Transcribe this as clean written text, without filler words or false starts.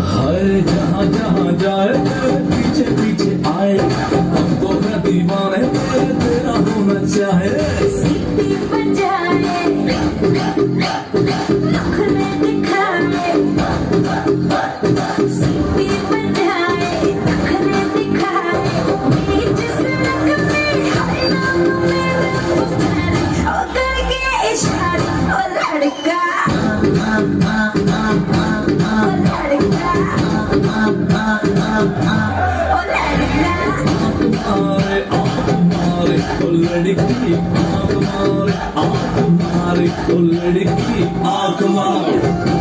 हाय जहाँ जहाँ जाए तेरे पीछे पीछे आए, हमको है दीवाने तेरा होना चाहे। सीटी बजाए नखरे दिखाए, सीटी बजाए नखरे दिखाए, बीच सड़क में हाय नाम मेरे पुकारे, ओ करके इशारे ओ लड़का, ओ लड़का ओ लड़की आँख मारे, आँख मारे ओ लड़की आँख मारे।